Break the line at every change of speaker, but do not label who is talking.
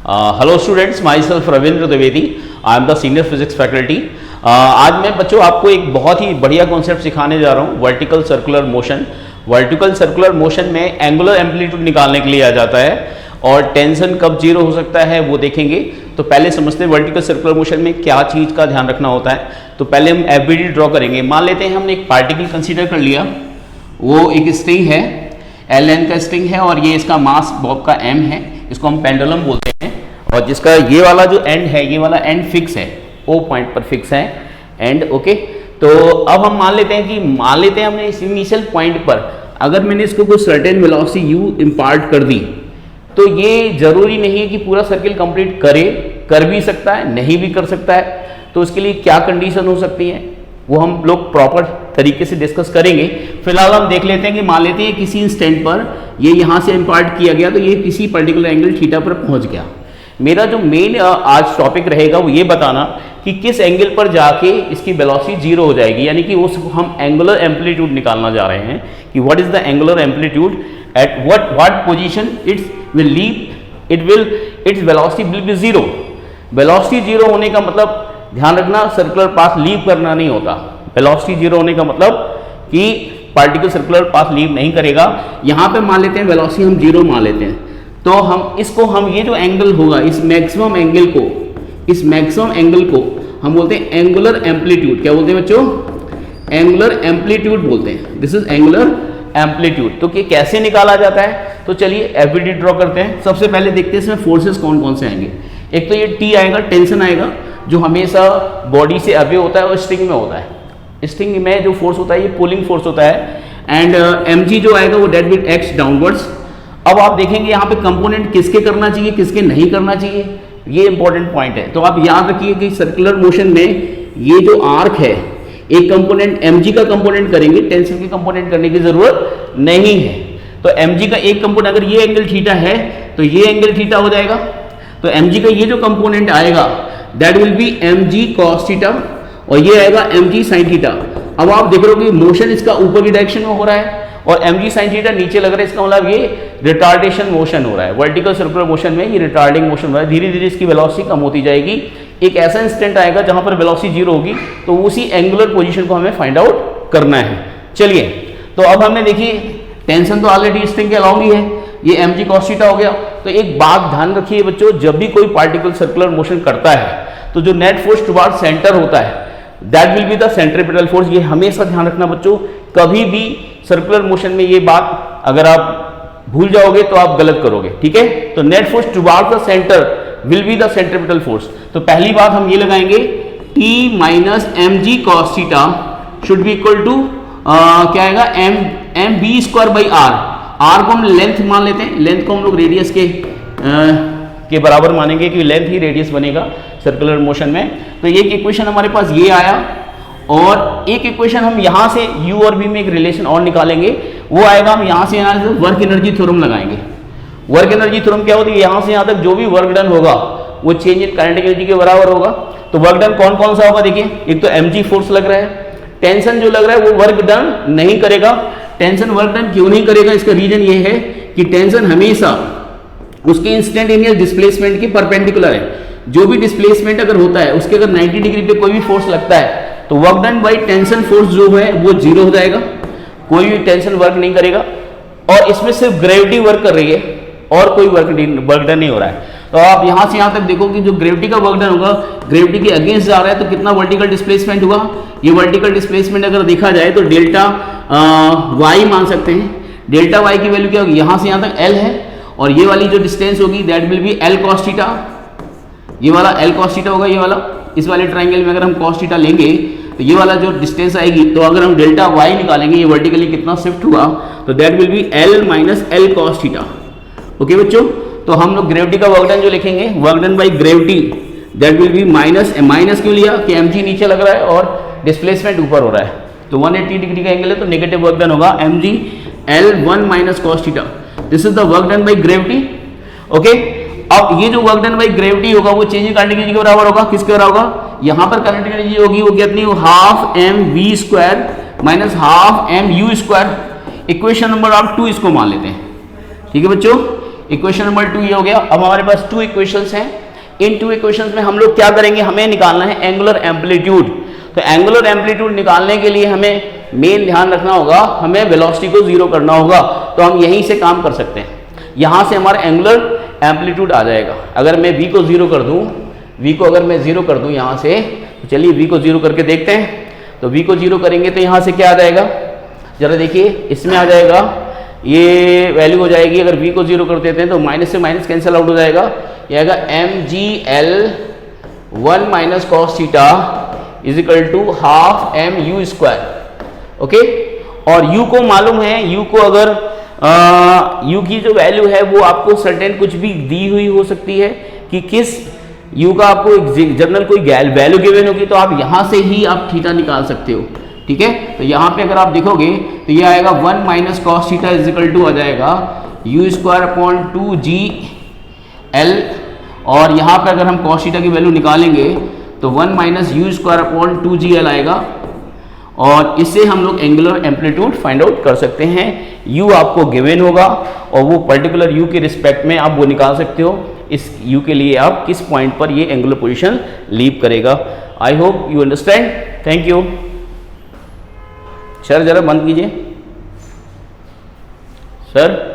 Hello students, my self Ravindra Dwivedi, I am the senior physics faculty. आज मैं बच्चों आपको एक बहुत ही बढ़िया कॉन्सेप्ट सिखाने जा रहा हूँ, vertical circular motion. Vertical circular motion में एंगुलर एम्पलीट्यूड निकालने के लिए आ जाता है और टेंशन कब जीरो हो सकता है वो देखेंगे। तो पहले समझते हैं वर्टिकल सर्कुलर मोशन में क्या चीज़ का ध्यान रखना होता है। तो पहले हम एफबीडी ड्रॉ करेंगे। मान लेते हैं हमने एक पार्टिकल कंसीडर कर लिया, वो एक स्ट्रिंग है, एल एन का स्ट्रिंग है और ये इसका मास बॉब का एम है, इसको हम पेंडुलम बोलते हैं। और जिसका ये वाला जो एंड है, ये वाला एंड फिक्स है, ओ पॉइंट पर फिक्स है एंड। ओके, तो अब हम मान लेते हैं हमने इस इनिशियल पॉइंट पर अगर मैंने इसको कोई सर्टेन वेलोसिटी यू इम्पार्ट कर दी, तो ये जरूरी नहीं है कि पूरा सर्किल कंप्लीट कर भी सकता है, नहीं भी कर सकता है। तो उसके लिए क्या कंडीशन हो सकती है वो हम लोग प्रॉपर तरीके से डिस्कस करेंगे। फिलहाल हम देख लेते हैं कि मान लेते हैं किसी इंस्टेंट पर ये यहाँ से इम्पार्ट किया गया, तो ये किसी पर्टिकुलर एंगल थीटा पर पहुंच गया। मेरा जो मेन आज टॉपिक रहेगा वो ये बताना कि किस एंगल पर जाके इसकी वेलोसिटी जीरो हो जाएगी, यानी कि उस हम एंगुलर एम्पलीट्यूड निकालना जा रहे हैं कि what is the angular amplitude at what position its velocity will be zero. Velocity zero होने का मतलब ध्यान रखना, सर्कुलर पाथ लीव करना नहीं होता। वेलोसिटी जीरो होने का मतलब कि पार्टिकल सर्कुलर पाथ लीव नहीं करेगा। यहाँ पे मान लेते हैं वेलोसिटी हम जीरो मान लेते हैं, तो हम ये जो एंगल होगा, इस मैक्सिमम एंगल को हम बोलते हैं एंगुलर एम्पलीट्यूड। क्या बोलते हैं बच्चों? एंगुलर एम्पलीट्यूड बोलते हैं। This is angular amplitude. तो ये कैसे निकाला जाता है, तो चलिए एफबीडी ड्रॉ करते हैं। सबसे पहले देखते हैं इसमें फोर्सेस कौन कौन से आएंगे। एक तो ये टी आएगा, टेंशन आएगा, जो हमेशा बॉडी से अवे होता है और स्ट्रिंग में होता है। स्ट्रिंग में जो फोर्स होता है ये पुलिंग फोर्स होता है। एंड mg जो आएगा वो डेट विद एक्स डाउनवर्ड्स। अब आप देखेंगे यहाँ पे कंपोनेंट किसके करना चाहिए, किसके नहीं करना चाहिए, ये इंपॉर्टेंट पॉइंट है। तो आप याद रखिए कि सर्कुलर मोशन में ये जो आर्क है, एक कंपोनेंट mg का कंपोनेंट करेंगे, टेंशन के कंपोनेंट करने की जरूरत नहीं है। तो mg का एक कंपोनेंट, अगर ये एंगल थीटा है तो ये एंगल थीटा हो जाएगा। तो mg का ये जो कंपोनेंट आएगा that will be mg cos theta और ये आएगा mg sin थीटा। अब आप देख रहे हो कि मोशन इसका ऊपर की डायरेक्शन में हो रहा है और mg sin थीटा नीचे लग रहा है, इसका मतलब ये रिटार्डेशन मोशन हो रहा है। वर्टिकल सर्कुलर मोशन में ये रिटार्डिंग मोशन हो रहा है, धीरे धीरे इसकी वेलोसिटी कम होती जाएगी। एक ऐसा इंस्टेंट आएगा जहां पर वेलोसिटी जीरो होगी, तो उसी एंगुलर पोजीशन को हमें फाइंड आउट करना है। चलिए, तो अब हमने देखी टेंशन तो ऑलरेडी स्ट्रिंग के अलाउंग ही है, ये mg cos थीटा हो गया। तो एक बात ध्यान रखिए बच्चों, जब भी कोई पार्टिकल सर्कुलर मोशन करता है तो जो नेट फोर्स टुवर्ड सेंटर होता है that will be the centripetal force. ये हमेशा ध्यान रखना बच्चों, कभी भी सर्कुलर मोशन में ये बात अगर आप भूल जाओगे तो आप गलत करोगे, ठीक है। तो net force toward the center will be the centripetal force. तो पहली बात हम ये लगाएंगे, T minus mg cos theta should be equal to क्या आएगा, m b square by r को हम लेंथ मान लेते हैं, लेंथ को हम लोग रेडियस के बराबर मानेंगे कि लेंथ ही रेडियस बनेगा सर्कुलर मोशन में। तो एक इक्वेशन हमारे पास ये आया और एक इक्वेशन हम यहाँ से u और v में एक रिलेशन और निकालेंगे, वो आएगा, हम यहाँ से वर्क एनर्जी थ्योरम लगाएंगे। वर्क एनर्जी थ्योरम क्या होती है, यहाँ से यहाँ तक जो भी वर्क डन होगा वो चेंज इन काइनेटिक एनर्जी के बराबर होगा। तो वर्क डन कौन कौन सा होगा, देखिए, एक तो mg फोर्स लग रहा है, टेंशन जो लग रहा है वो वर्क डन नहीं करेगा। टेंशन वर्क डन क्यों नहीं करेगा, इसका रीजन ये है कि टेंशन हमेशा उसके इंस्टेंटेनियस डिस्प्लेसमेंट के परपेंडिकुलर है। जो भी डिस्प्लेसमेंट अगर होता है उसके अगर 90 डिग्री पे कोई भी फोर्स लगता है तो work done by tension force जो है वो जीरो हो जाएगा, कोई भी टेंशन वर्क नहीं करेगा। और इसमें सिर्फ ग्रेविटी वर्क कर रही है और कोई वर्क डन नहीं हो रहा है। तो आप यहाँ से यहाँ तक देखो कि जो ग्रेविटी का वर्क डन होगा, ग्रेविटी के अगेंस्ट जा रहा है, तो कितना वर्टिकल डिस्प्लेसमेंट हुआ। ये वर्टिकल डिस्प्लेसमेंट अगर देखा जाए तो डेल्टा वाई मान सकते हैं। डेल्टा वाई की वैल्यू क्या होगी, यहाँ से यहाँ तक एल है और ये वाली जो डिस्टेंस होगी that will be L cos theta. ये वाला एल cos थीटा होगा, ये वाला, इस वाले ट्राइंगल में अगर हम cos थीटा लेंगे तो ये वाला जो डिस्टेंस आएगी, तो अगर हम डेल्टा वाई निकालेंगे, ये वर्टिकली कितना शिफ्ट हुआ, तो that will be L minus L cos theta. Okay बच्चों, तो हम लोग ग्रेविटी का वर्क डन जो लिखेंगे, work done by gravity that will be minus क्यों लिया कि mg नीचे लग रहा है और डिस्प्लेसमेंट ऊपर हो रहा है, तो 180 डिग्री का एंगल है तो नेगेटिव वर्क डन होगा mg L1 minus cos theta. This is the work done by gravity. Okay, अब ये जो वर्क डन बाई ग्रेविटी होगा वो चेंज इन काइनेटिक एनर्जी के बराबर होगा, किसके बराबर होगा, यहाँ पर काइनेटिक एनर्जी होगी वो कितनी, half mv square minus half mu square. Equation number आप 2 इसको मान लेते हैं, ठीक है बच्चों। इक्वेशन नंबर 2 ये हो गया। अब हमारे पास 2 इक्वेशंस हैं। इन 2 इक्वेशंस में हम लोग क्या करेंगे, हमें निकालना है एंगुलर एम्पलीट्यूड। तो एंगुलर एम्पलीट्यूड निकालने के लिए हमें मेन ध्यान रखना होगा, हमें वेलोसिटी को जीरो करना होगा। तो हम यहीं से काम कर सकते हैं, यहाँ से हमारा एंगुलर एम्पलीट्यूड आ जाएगा। अगर मैं v को जीरो कर दूँ, v को अगर मैं जीरो कर दूँ यहाँ से, तो चलिए v को जीरो करके देखते हैं। तो v को जीरो करेंगे तो यहाँ से क्या आ जाएगा, जरा देखिए, इसमें आ जाएगा, ये वैल्यू हो जाएगी, अगर v को जीरो कर देते हैं तो माइनस से माइनस कैंसिल आउट हो जाएगा, ये आएगा mgl 1 minus cos theta is equal to half mu square. Okay, और u को मालूम है, u को अगर u की जो वैल्यू है वो आपको सर्टेन कुछ भी दी हुई हो सकती है कि किस u का आपको जनरल कोई वैल्यू गिवन होगी, तो आप यहाँ से ही आप थीटा निकाल सकते हो। ठीक है, तो यहाँ पे अगर आप देखोगे तो ये आएगा 1 minus cos theta is equal to आ जाएगा u स्क्वायर अपॉन 2gl, और यहाँ पे अगर हम कॉस थीटा की वैल्यू निकालेंगे तो 1 minus u square upon 2gl आएगा, और इससे हम लोग एंगुलर एम्पलीट्यूड फाइंड आउट कर सकते हैं। u आपको गिवन होगा और वो पर्टिकुलर u के रिस्पेक्ट में आप वो निकाल सकते हो, इस u के लिए आप किस पॉइंट पर ये एंगुलर पोजीशन लीव करेगा। I hope you understand. Thank you sir, जरा बंद कीजिए सर।